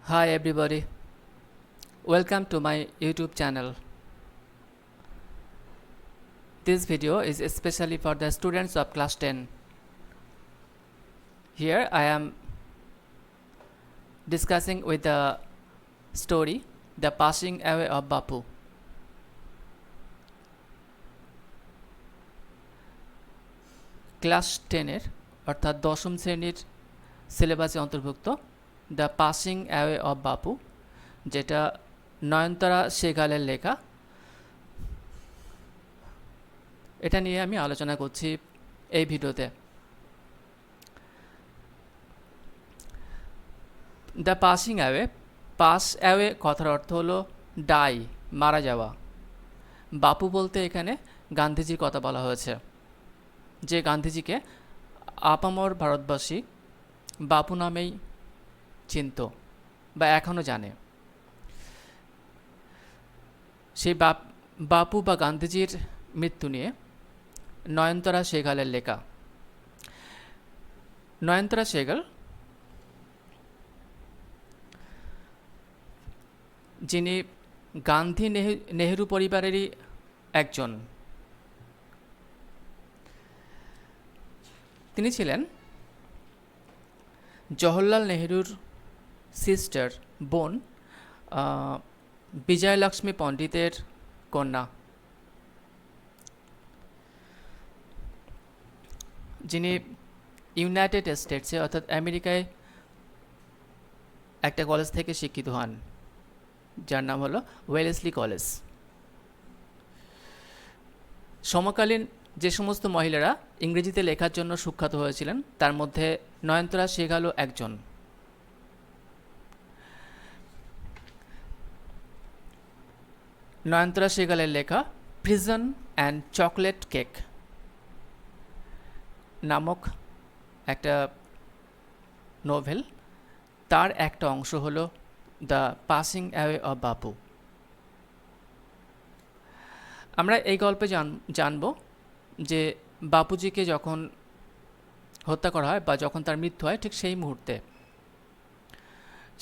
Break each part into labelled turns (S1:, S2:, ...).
S1: Hi everybody, welcome to my YouTube channel. This video is especially for the students of class 10. Here I am discussing with the story The Passing Away of Bapu. Class 10-এর অর্থাৎ দশম শ্রেণীর সিলেবাসে অন্তর্ভুক্ত the passing away of বাপু, যেটা নয়নতারা সেগালের লেখা। এটা নিয়ে আমি আলোচনা করছি এই ভিডিওতে। The passing away, pass away কথার অর্থ হলো ডাই, মারা যাওয়া। বাপু বলতে এখানে গান্ধীজির কথা বলা হয়েছে, যে গান্ধীজিকে আপামর ভারতবাসী বাপু নামেই চিনত বা এখনও জানে। সেই বাপু বা গান্ধীজির মৃত্যু নিয়ে নয়নতারা সেগালের লেখা। নয়নতারা সেগাল যিনি গান্ধী নেহেরু পরিবারেরই একজন। তিনি ছিলেন জওহরলাল নেহেরুর সিস্টার, বোন বিজয়লক্ষ্মী পণ্ডিতের কন্যা, যিনি ইউনাইটেড স্টেটসে অর্থাৎ আমেরিকায় একটা কলেজ থেকে শিক্ষিত হন, যার নাম হলো ওয়েলেসলি কলেজ। সমকালীন যে সমস্ত মহিলারা ইংরেজিতে লেখার জন্য সুখ্যাত হয়েছিলেন, তার মধ্যে নয়নতারা সেগালও একজন। নয়নতারা সেগালের লেখা প্রিজন অ্যান্ড চকলেট কেক নামক একটা নোভেল, তার একটা অংশ হলো দ্য পাসিং অ্যাওয়ে অফ বাপু। আমরা এই গল্পে জানব যে বাপুজিকে যখন হত্যা করা হয় বা যখন তার মৃত্যু হয়, ঠিক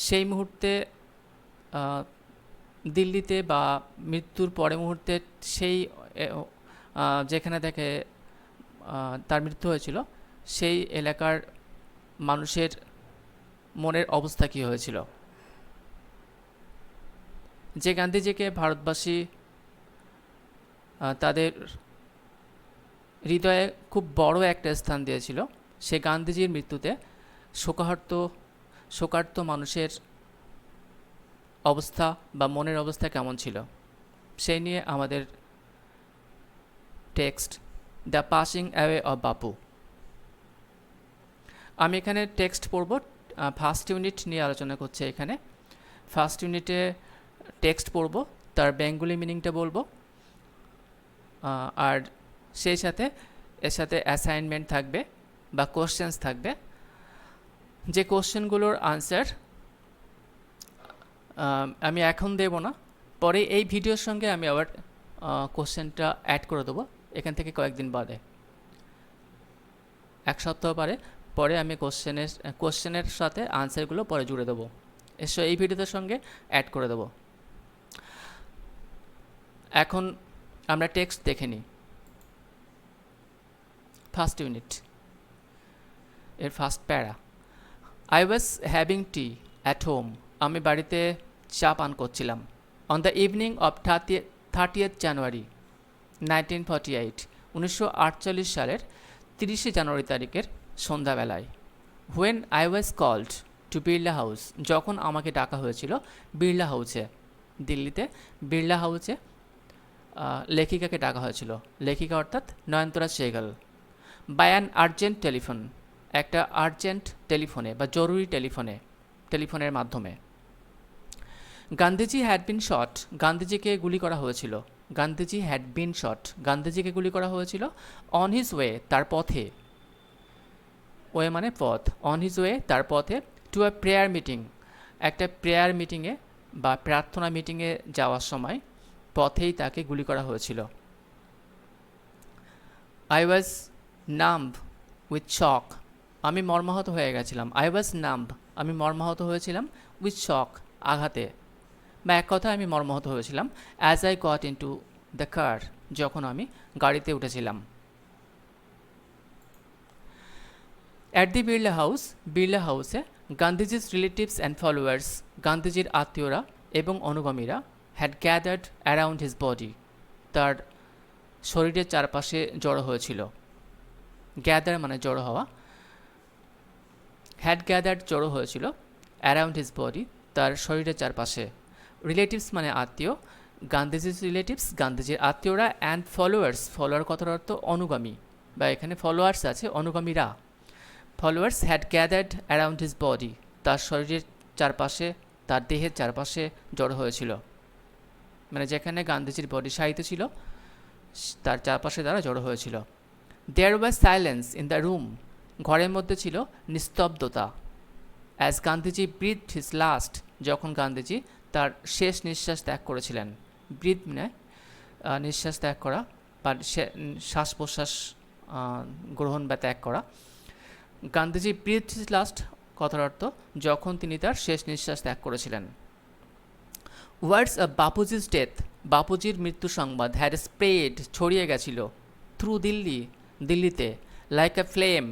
S1: সেই মুহূর্তে দিল্লিতে বা মৃত্যুর পরে মুহূর্তে সেই যেখানে থেকে তার মৃত্যু হয়েছিল, সেই এলাকার মানুষের মনের অবস্থা কী হয়েছিল। যে গান্ধীজিকে ভারতবাসী তাদের হৃদয়ে খুব বড় একটা স্থান দিয়েছিল, সে গান্ধীজির মৃত্যুতে শোকার্ত মানুষের অবস্থা বা মনের অবস্থা কেমন ছিল, সেই নিয়ে আমাদের text the passing away of বাপু। আমি এখানে টেক্সট পড়ব, ফার্স্ট ইউনিট নিয়ে আলোচনা করছে। এখানে ফার্স্ট ইউনিটে টেক্সট পড়ব, তার বেঙ্গলি মিনিংটা বলবো, আর সেই সাথে এর সাথে অ্যাসাইনমেন্ট থাকবে বা কোশ্চেন্স থাকবে, যে কোশ্চেনগুলোর আনসার আমি এখন দেব না, পরে এই ভিডিওর সঙ্গে আমি আবার কোশ্চেনটা অ্যাড করে দেবো এখান থেকে কয়েকদিন বাদে, এক সপ্তাহ পরে আমি কোশ্চেনের সাথে আনসারগুলো পরে জুড়ে দেবো, এসো এই ভিডিওটার সঙ্গে অ্যাড করে দেবো। এখন আমরা টেক্সট দেখে নিই। ফার্স্ট ইউনিট এর first para. I was having tea at home, আমি বাড়িতে চা পান করছিলাম। On the evening of 30th January 1948, 1948 সালের 30শে জানুয়ারি তারিখের সন্ধ্যাবেলায়। When I was called to Birla House, যখন আমাকে ডাকা হয়েছিল বিড়লা হাউসে, দিল্লিতে বিড়লা হাউসে লেখিকাকে ডাকা হয়েছিল। লেখিকা অর্থাৎ নয়নতারা সেগাল। বাই অ্যান আর্জেন্ট টেলিফোন, একটা আর্জেন্ট টেলিফোনে বা জরুরি টেলিফোনের মাধ্যমে। গান্ধীজি হ্যাড বিন শট, গান্ধীজিকে গুলি করা হয়েছিল। গান্ধীজি হ্যাড বিন শট, গান্ধীজিকে গুলি করা হয়েছিল। অন হিজ ওয়ে, তার পথে, ওয়ে মানে পথ, অন হিজ ওয়ে তার পথে, টু আ প্রেয়ার মিটিং, একটা প্রেয়ার মিটিংয়ে বা প্রার্থনা মিটিংয়ে যাওয়ার সময় পথেই তাকে গুলি করা হয়েছিল। আই ওয়াজ নাম্ব উইথ শক, আমি মর্মাহত হয়ে গেছিলাম। আই ওয়াজ নাম্ব আমি মর্মাহত হয়েছিলাম, উইথ শক, আঘাতে, বা এক কথায় আমি মর্মাহত হয়েছিলাম, as I got into the car, যখন আমি গাড়িতে উঠেছিলাম। At the Birla house, Birla হাউসে গান্ধীজির রিলেটিভস অ্যান্ড ফলোয়ার্স, গান্ধীজির আত্মীয়রা এবং অনুগামীরা, had gathered around his body, তার শরীরের চারপাশে জড়ো হয়েছিল। গ্যাদার মানে জড়ো হওয়া, হ্যাড গ্যাদার্ড জড়ো হয়েছিল, অ্যারাউন্ড হিজ বডি, তার শরীরের চারপাশে। রিলেটিভস মানে আত্মীয়, গান্ধীজির রিলেটিভস, গান্ধীজির আত্মীয়রা, অ্যান্ড ফলোয়ার্স, ফলোয়ার কথার অর্থ অনুগামী, বা এখানে ফলোয়ার্স আছে, অনুগামীরা। Followers had gathered around his body, তার শরীরের চারপাশে, তার দেহের চারপাশে জড়ো হয়েছিল, মানে যেখানে গান্ধীজির বডি শায়িত ছিল তার চারপাশে তারা জড়ো হয়েছিল। দেয়ার ওয়াজ সাইলেন্স ইন দ্য রুম, ঘরের মধ্যে ছিল নিস্তব্ধতা। অ্যাজ গান্ধীজি ব্রিথড হিজ লাস্ট, যখন গান্ধীজি তার শেষ নিঃশ্বাস ত্যাগ করেছিলেন। ব্রিথ মানে নিঃশ্বাস ত্যাগ করা বা শ্বাস প্রশ্বাস গ্রহণ বা ত্যাগ করা। গান্ধীজি ব্রিথড হিজ লাস্ট কথার অর্থ যখন তিনি তার শেষ নিঃশ্বাস ত্যাগ করেছিলেন। ওয়ার্ডস অফ বাপুজিস ডেথ, বাপুজির মৃত্যু সংবাদ, হ্যাড স্প্রেড, ছড়িয়ে গেছিল, থ্রু দিল্লি, দিল্লিতে, লাইক এ ফ্লেম,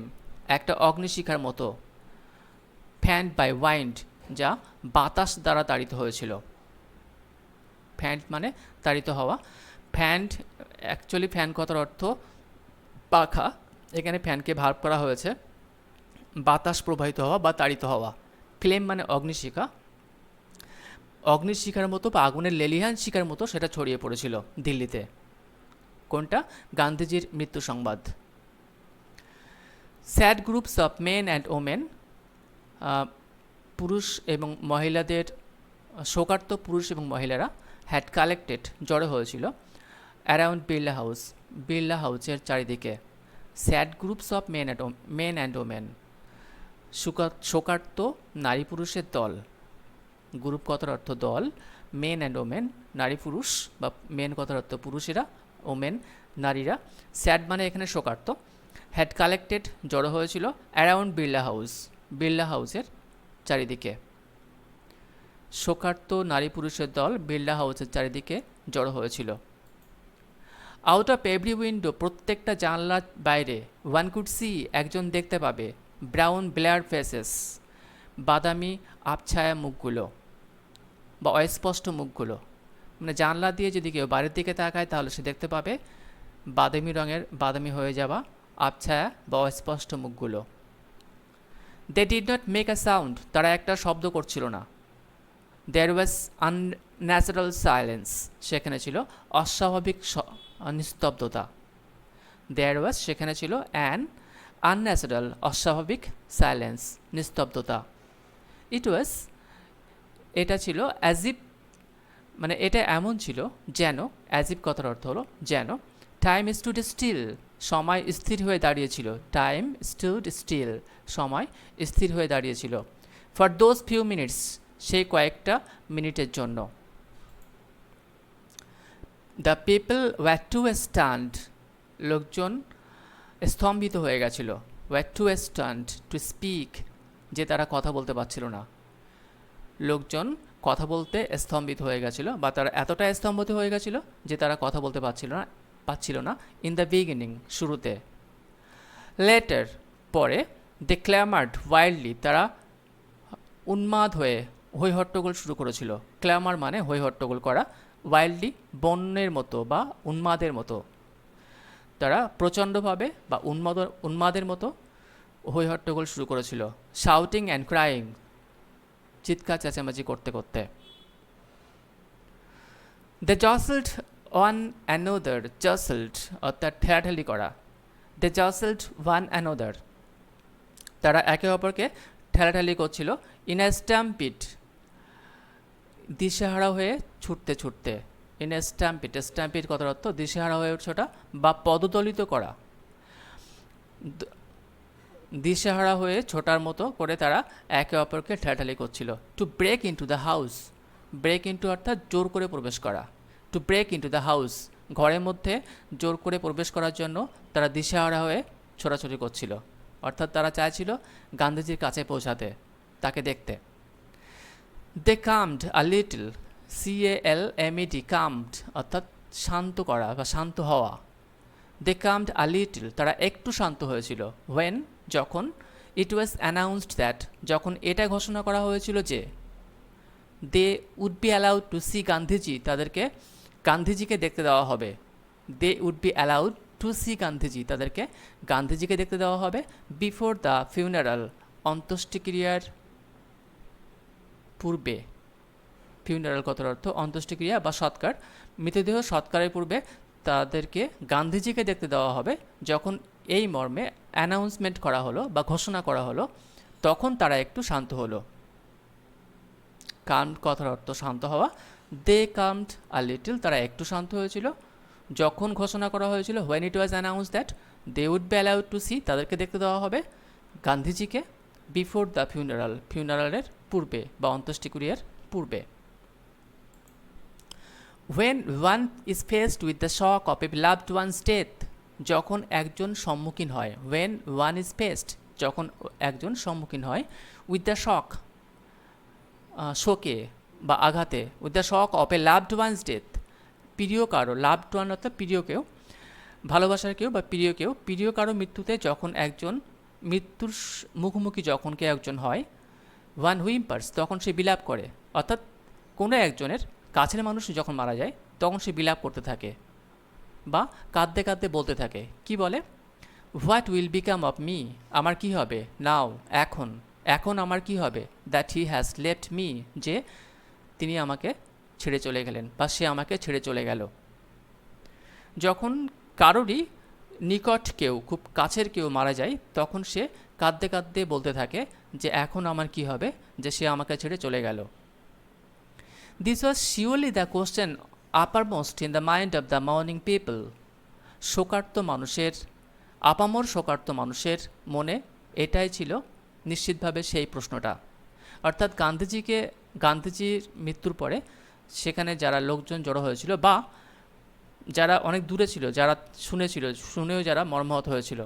S1: একটা অগ্নিশিখার মতো, ফ্যান্ড বাই ওয়াইন্ড, যা বাতাস দ্বারা তাড়িত হয়েছিল। ফ্যান্ড মানে তাড়িত হওয়া, ফ্যান্ড অ্যাকচুয়ালি ফ্যান কথার অর্থ পাখা, এখানে ফ্যানকে ভার্ব করা হয়েছে, বাতাস প্রবাহিত হওয়া বা তাড়িত হওয়া। ফ্লেম মানে অগ্নিশিখা, অগ্নিশিখার মতো বা আগুনের লেলিহান শিখার মতো সেটা ছড়িয়ে পড়েছিল দিল্লিতে। কোনটা? গান্ধীজির মৃত্যু সংবাদ। Sad groups of men and women, পুরুষ এবং মহিলাদের, শোকার্ত পুরুষ এবং মহিলারা, হ্যাড কালেক্টেড, জড়ো হয়েছিল, অ্যারাউন্ড বিড়লা হাউস, বিড়লা হাউসের চারিদিকে। Sad groups of men and women, শোকার্ত নারী পুরুষের দল, গ্রুপ কথার অর্থ দল, মেন অ্যান্ড ওমেন নারী পুরুষ, বা মেন কথার অর্থ পুরুষেরা, ওমেন নারীরা, স্যাড মানে এখানে শোকার্ত, হ্যাড কালেক্টেড জড়ো হয়েছিল, অ্যারাউন্ড বিড়লা হাউস, বিড়লা হাউসের চারিদিকে। শোকার্ত নারী পুরুষের দল বিড়লা হাউসের চারিদিকে জড়ো হয়েছিল। আউট অফ এভরি উইন্ডো, প্রত্যেকটা জানলার বাইরে, ওয়ান কুড সি, একজন দেখতে পাবে, ব্রাউন ব্লেয়ার ফেসেস, বাদামি আবছায়া মুখগুলো বা অস্পষ্ট মুখগুলো, মানে জানলা দিয়ে যদি কেউ বাইরের দিকে তাকায় তাহলে সে দেখতে পাবে বাদামি রঙের, বাদামি হয়ে যাওয়া আবছায়া বা অস্পষ্ট মুখগুলো। They did not make a sound, তারা একটা শব্দ করছিল না। দেয়ার ওয়াজ আনন্যাচারাল সাইলেন্স, সেখানে ছিল অস্বাভাবিক নিস্তব্ধতা। দেয়ার ওয়াজ, সেখানে ছিল, অ্যান আনন্যাচারাল, অস্বাভাবিক, সাইলেন্স, নিস্তব্ধতা। ইট ওয়াজ, এটা ছিল, অ্যাজিপ মানে এটা এমন ছিল যেন, অ্যাজিপ কথার অর্থ হলো যেন, টাইম স্টুড স্টিল, সময় স্থির হয়ে দাঁড়িয়েছিল, টাইম স্টুড স্টিল, সময় স্থির হয়ে দাঁড়িয়েছিল, ফর দোজ ফিউ মিনিটস, সেই কয়েকটা মিনিটের জন্য। The people were to stand, লোকজন স্তম্ভিত হয়ে গেছিল, wire to stand to speak, যে তারা কথা বলতে পারছিল না। লোকজন কথা বলতে স্তম্ভিত হয়ে গেছিল, বা তারা এতটা স্তম্ভিত হয়ে গেছিল যে তারা কথা বলতে পারছিল না। ইন দ্য বিগিনিং, শুরুতে। লেটার, পরে। দে ক্ল্যামার্ড ওয়াইল্ডলি, তারা উন্মাদ হয়ে হৈ হট্টগোল শুরু করেছিল। ক্ল্যামার মানে হৈ হট্টগোল করা, ওয়াইল্ডলি বন্যের মতো বা উন্মাদের মতো, তারা প্রচণ্ডভাবে বা উন্মাদের মতো হৈ হট্টগোল শুরু করেছিল। শাউটিং অ্যান্ড ক্রাইং, চিৎকার চেঁচামেচি করতে করতে। দে জসেল্ড ওয়ান অ্যানোদার, জসেল্ড অর্থাৎ ঠেলাঠেলি করা, দে জসেল্ড ওয়ান অ্যানোদার, তারা একে অপরকে ঠেলাঠেলি করছিল। ইন এ স্ট্যাম্পিড, দিশেহারা হয়ে ছুটতে ছুটতে। ইন এ স্ট্যাম্পিড, স্ট্যাম্পিড কথার অর্থ দিশেহারা হয়ে ছোটা বা পদদলিত করা, দিশেহারা হয়ে ছোটার মতো করে তারা একে অপরকে ঠেলাঠেলি করছিল। To break into the house, break into অর্থাৎ জোর করে প্রবেশ করা। To break into the house, ঘরের মধ্যে জোর করে প্রবেশ করার জন্য তারা দিশেহারা হয়ে ছোটাছুটি করছিল, অর্থাৎ তারা চাইছিল গান্ধীজির কাছে পৌঁছাতে, তাকে দেখতে। দে কামড আ লিটল, CALMED, কামড অর্থাৎ শান্ত করা বা শান্ত হওয়া। দে কামড আ লিটল, তারা একটু শান্ত হয়েছিল। ওয়েন, যখন। ইট ওয়াজ অ্যানাউন্সড দ্যাট, যখন এটা ঘোষণা করা হয়েছিল যে they would be allowed to see Gandhiji, তাদেরকে গান্ধীজিকে দেখতে দেওয়া হবে। They would be allowed to see Gandhiji, তাদেরকে গান্ধীজিকে দেখতে দেওয়া হবে। বিফোর দ্য ফিউনারাল, অন্ত্যেষ্টিক্রিয়ার পূর্বে। ফিউনারাল কথার অর্থ অন্ত্যেষ্টিক্রিয়া বা সৎকার, মৃতদেহ সৎকারের পূর্বে তাদেরকে গান্ধীজিকে দেখতে দেওয়া হবে। যখন এই মর্মে অ্যানাউন্সমেন্ট করা হলো বা ঘোষণা করা হলো, তখন তারা একটু শান্ত হলো। কাম কথার অর্থ শান্ত হওয়া। দে কামড আ লিটল, তারা একটু শান্ত হয়েছিল। যখন ঘোষণা করা হয়েছিল, when it was announce that they would be allowed to see, তাদেরকে দেখতে দেওয়া হবে গান্ধীজিকে। বিফোর দ্য ফিউনারাল, ফিউনারালের পূর্বে বা অন্ত্যেষ্টিক্রিয়ার পূর্বে। When one is faced with the shock of a loved one's death, যখন একজন সম্মুখীন হয়, when one is faced, যখন একজন সম্মুখীন হয়, with the shock, শোকে বা আঘাতে, with the shock of a loved one's death, প্রিয় কারো, loved one অর্থাৎ প্রিয় কেউ, ভালোবাসার কেউ বা প্রিয় কেউ, প্রিয় কারো মৃত্যুতে যখন একজন মৃত্যুর মুখোমুখি যখন কেউ একজন হয়, one whimpers, তখন সে বিলাপ করে। অর্থাৎ কোনো একজনের কাছের মানুষ যখন মারা যায় তখন সে বিলাপ করতে থাকে বা কাঁদতে কাঁদতে বলতে থাকে। কি বলে? What will become of me, আমার কি হবে, নাও, এখন, এখন আমার কি হবে, that he has left me, যে তিনি আমাকে ছেড়ে চলে গেলেন বা সে আমাকে ছেড়ে চলে গেল। যখন কারোরই নিকট কেউ, খুব কাছের কেউ মারা যায়, তখন সে কাঁদতে কাঁদতে বলতে থাকে যে এখন আমার কি হবে, যে সে আমাকে ছেড়ে চলে গেল। This was surely the question uppermost in the mind of the mourning people. শোকার্ত মানুষের, আপামর শোকার্ত মানুষের মনে এটাই ছিল নিশ্চিতভাবে সেই প্রশ্নটা। অর্থাৎ গান্ধীজির মৃত্যুর পরে সেখানে যারা লোকজন জড়ো হয়েছিল বা যারা অনেক দূরে ছিল, যারা শুনেও যারা মর্মাহত হয়েছিল,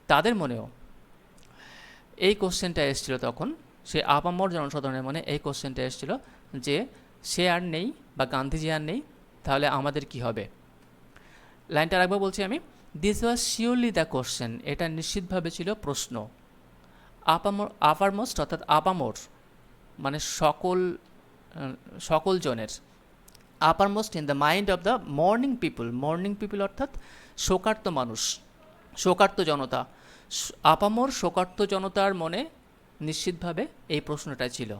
S1: তাদের মনেও এই কোশ্চেনটা এসেছিল। তখন সে আপামর জনসাধারণের মনে এই কোশ্চেনটা এসেছিল যে সে আর নেই বা গান্ধীজি আর নেই, তাহলে আমাদের কি হবে। লাইনটা আরেকবার বলছি আমি। This was surely the question, এটা নিশ্চিতভাবে ছিল প্রশ্ন। আপারমোস্ট অর্থাৎ আপামর মানে সকল জনের। Uppermost in the mind of the mourning people, mourning people অর্থাৎ শোকার্ত মানুষ, শোকার্ত জনতা। আপামর শোকার্ত জনতার মনে নিশ্চিতভাবে এই প্রশ্নটা ছিল।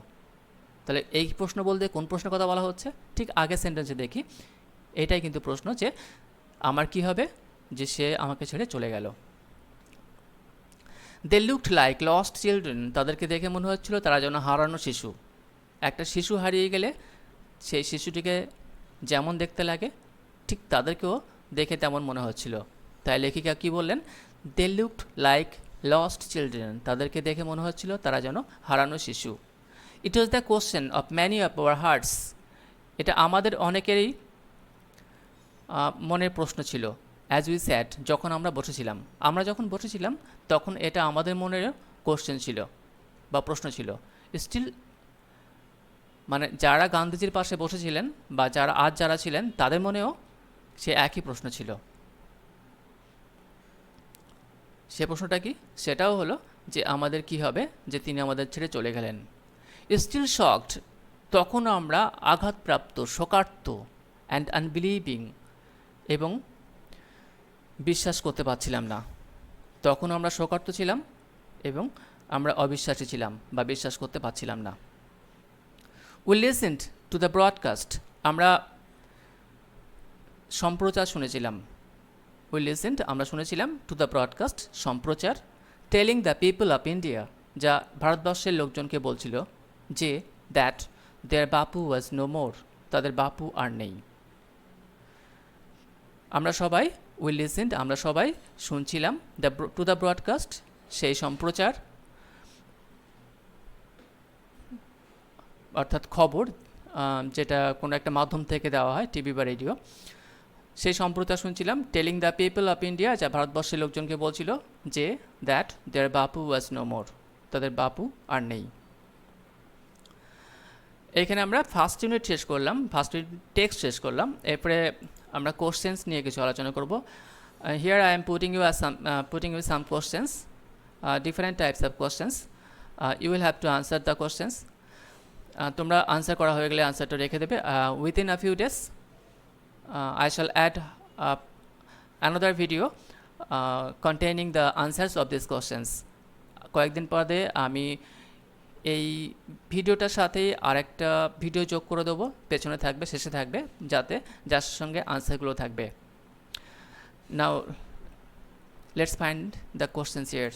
S1: তাহলে এই প্রশ্ন বলতে কোন প্রশ্নের কথা বলা হচ্ছে? ঠিক আগের সেন্টেন্সে দেখি, এটাই কিন্তু প্রশ্ন যে আমার কি হবে, যে সে আমাকে ছেড়ে চলে গেল। They looked like lost children, তাদেরকে দেখে মনে হচ্ছিল তারা যেন হারানো শিশু। একটা শিশু হারিয়ে গেলে সেই শিশুটিকে যেমন দেখতে লাগে ঠিক তাদেরকেও দেখে তেমন মনে হচ্ছিল। তাই লেখিকা কি বললেন? They looked like lost children, তাদেরকে দেখে মনে হচ্ছিল তারা যেন হারানো শিশু। It was the question of many of our hearts, এটা আমাদের অনেকেরই মনের প্রশ্ন ছিল। অ্যাজ উই স্যাট, যখন আমরা বসেছিলাম তখন এটা আমাদের মনের কোশ্চেন ছিল বা প্রশ্ন ছিল। স্টিল, মানে যারা গান্ধীজির পাশে বসেছিলেন বা যারা ছিলেন তাদের মনেও সে একই প্রশ্ন ছিল। সে প্রশ্নটা কি? সেটাও হলো যে আমাদের কি হবে, যে তিনি আমাদের ছেড়ে চলে গেলেন। স্টিল শকড, তখন আমরা আঘাতপ্রাপ্ত, শোকার্ত, অ্যান্ড আনবিলিভিং, এবং বিশ্বাস করতে পারছিলাম না। তখন আমরা শোকার্ত ছিলাম এবং আমরা অবিশ্বাসী ছিলাম বা বিশ্বাস করতে পারছিলাম না। We listened to the broadcast, আমরা সম্প্রচার শুনেছিলাম। উই লিসেন্ড, আমরা শুনেছিলাম, টু দ্য ব্রডকাস্ট, সম্প্রচার, telling the people of India, যা ভারতবর্ষের লোকজনকে বলছিল যে that there Bapu was no more, তাদের বাপু আর নেই। আমরা সবাই, উই লিসেন্ড, আমরা সবাই শুনছিলাম, টু দ্য ব্রডকাস্ট, সেই সম্প্রচার, অর্থাৎ খবর যেটা কোনো একটা মাধ্যম থেকে দেওয়া হয়, টিভি বা রেডিও, সেই সম্প্রচার শুনছিলাম। Telling the people of India, যা ভারতবর্ষের লোকজনকে বলছিল যে that there Bapu was no more, তাদের বাপু আর নেই। এখানে আমরা ফার্স্ট ইউনিট শেষ করলাম, ফার্স্ট ইউনিট টেক্সট শেষ করলাম, এরপরে আমরা কোশ্চেন্স নিয়ে কিছু আলোচনা করব। Here I am putting you some questions, different types of questions. You will have to answer the questions. তোমরা আনসার করা হয়ে গেলে আনসারটা রেখে দেবে। Within a few days I shall add another video containing the answers of these questions. কয়েকদিন পরে আমি এই ভিডিওটার সাথে আরেকটা ভিডিও যোগ করে দেবো, পেছনে থাকবে, শেষে থাকবে, যার সঙ্গে আনসারগুলো থাকবে। Now let's find the questions here.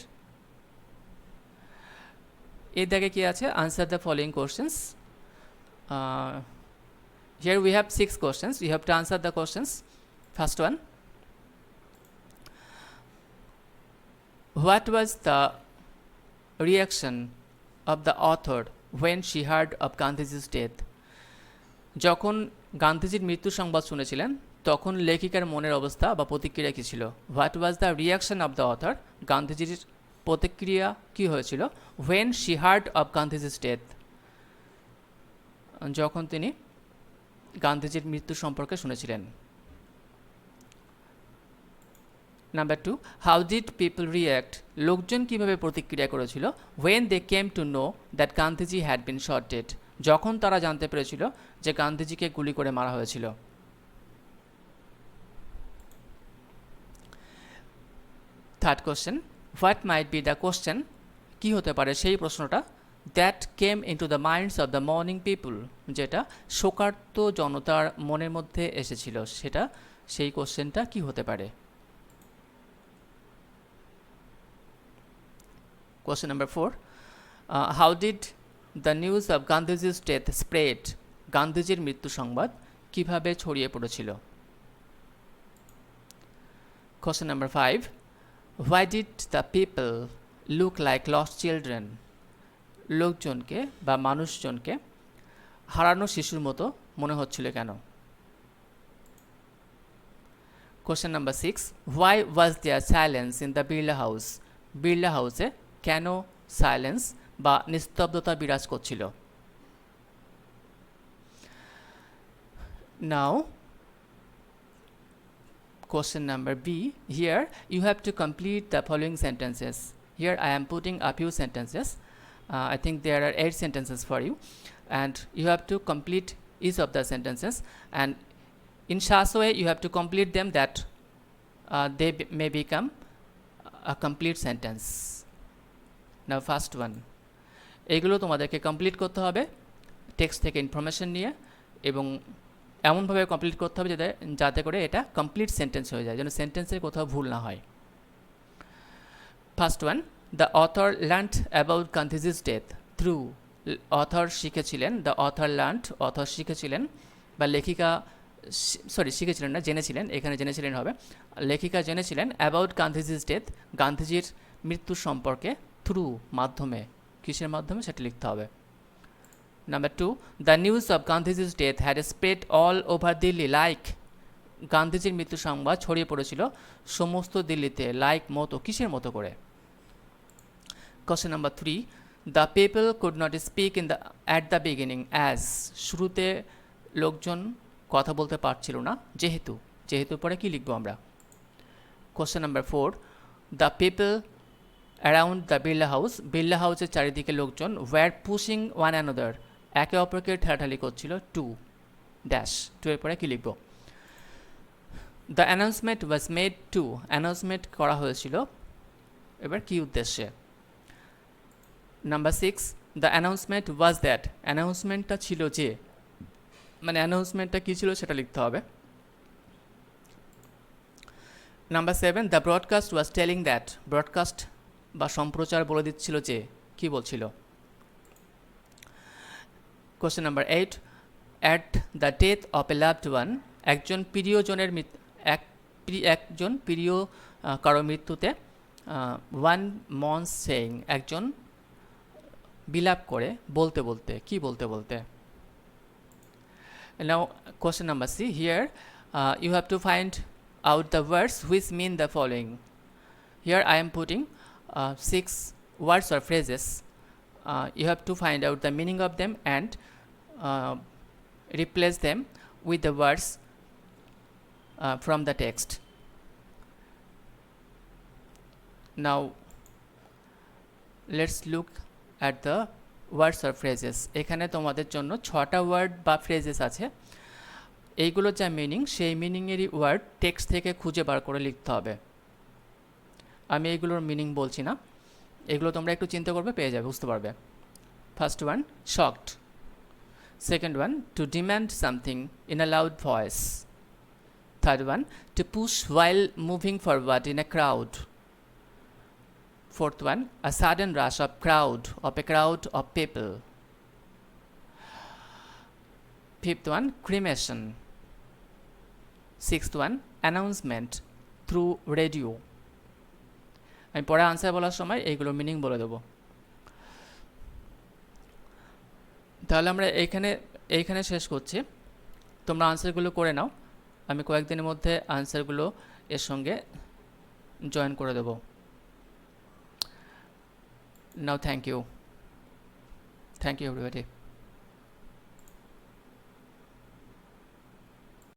S1: এই দাগে কি আছে? Answer the following questions. Here we have 6 questions. You have to answer the questions. First one. What was the reaction of the author when she heard of Gandhiji's death? যখন গান্ধীজির মৃত্যু সংবাদ শুনেছিলেন তখন লেখিকার মনের অবস্থা বা প্রতিক্রিয়া কী ছিল? What was the reaction of the author? গান্ধীজির প্রতিক্রিয়া কী হয়েছিল? When she heard of Gandhiji's death, যখন তিনি গান্ধীজির মৃত্যু সম্পর্কে শুনেছিলেন। Number 2, how did people react? লোকজন কীভাবে প্রতিক্রিয়া করেছিল? When they came to know that Gandhiji had been shot dead, যখন তারা জানতে পেরেছিল যে গান্ধীজিকে গুলি করে মারা হয়েছিল। Third question, what might be the question? কী হতে পারে সেই প্রশ্নটা? That came into the minds of the mourning people, যেটা শোকার্ত জনতার মনের মধ্যে এসেছিল, সেই কোশ্চেনটা কি হতে পারে? Question number 4, how did the news of Gandhiji's death spread? গান্ধীজির মৃত্যু সংবাদ কিভাবে ছড়িয়ে পড়েছিল? Question number 5, why did the people look like lost children? লোকজনকে বা মানুষজনকে হারানো শিশুর মতো মনে হচ্ছিল কেন? Question number 6, why was there silence in the Birla house? Birla হাউসে কেন সাইলেন্স বা নিস্তব্ধতা বিরাজ করছিল? নাও question number B, here you have to complete the following sentences. Here I am putting a few sentences. I think there are 8 sentences for you, and you have to complete each of the sentences, and in such way you have to complete them that they may become a complete sentence. Now first one, এগুলো তোমাদেরকে complete করতে হবে text থেকে information নিয়ে, এবং এমনভাবে complete করতে হবে যাতে করে এটা কমপ্লিট সেন্টেন্স হয়ে যায়, যেন সেন্টেন্সের কোথাও ভুল না হয়। First one, the author learned about Gandhiji's death through. Author শিখেছিলেন, দ্য অথর লার্নড, অথর শিখেছিলেন, বা লেখিকা শিখেছিলেন না, জেনেছিলেন, এখানে জেনেছিলেন হবে। লেখিকা জেনেছিলেন অ্যাবাউট গান্ধীজি's ডেথ, গান্ধীজির মৃত্যু সম্পর্কে, থ্রু মাধ্যমে, কিসের মাধ্যমে সেটা লিখতে হবে। Number 2, the news of Gandhiji's death had spread all over Delhi like. গান্ধীজির মৃত্যু সংবাদ ছড়িয়ে পড়েছিল সমস্ত দিল্লিতে, লাইক মতো, কিসের মতো করে? Question number 3, the people could not speak at the beginning as. শুরুতে লোকজন কথা বলতে পারছিল না যেহেতু পরে কি লিখবো আমরা? Question number 4, the people around the Birla House, Birla হাউসের চারিদিকে লোকজন were pushing one another, একে অপরকে ঠেলাঠেলি করছিল, টু ড্যাশ, টু এর পরে কি লিখব? The announcement was made to, announcement করা হয়েছিল, এবার কি উদ্দেশ্যে? Number 6, the announcement was that, অ্যানাউন্সমেন্টটা ছিল যে, মানে অ্যানাউন্সমেন্টটা কী ছিল সেটা লিখতে হবে। Number 7, the broadcast was telling that, broadcast বা সম্প্রচার বলে দিচ্ছিল যে, কি বলছিল? Question number 8, at the death of a loved one, একজন প্রিয় কারো মৃত্যুতে, ওয়ান মন্স সেইং, একজন বিলাপ করে, বলতে বলতে, কি বলতে বলতে? Now question number C, here you have to find out the words which mean the following. Here I am putting 6 words or phrases. You have to find out the meaning of them and replace them with the words from the text. Now let's look at the words or phrases. এখানে তোমাদের জন্য 6টা word বা phrases আছে। এইগুলো যা meaning, সেই মিনিংয়েরই word text থেকে খুঁজে বার করে লিখতে হবে। আমি এইগুলোর মিনিং বলছি না, এগুলো তোমরা একটু চিন্তা করবে, পেয়ে যাবে, বুঝতে পারবে। First one, shocked. Second one, to demand something in a loud voice. Third one, to push while moving forward in a crowd. Fourth one, a sudden rush of a crowd of people. Fifth one, cremation. Sixth one, announcement through radio. আমি পরে answer বলার সময় এইগুলো meaning বলে দেবো। তাহলে আমরা এইখানে শেষ করছি। তোমরা আনসারগুলো করে নাও, আমি কয়েকদিনের মধ্যে আনসারগুলো এর সঙ্গে জয়েন করে দেবো। Now thank you everybody.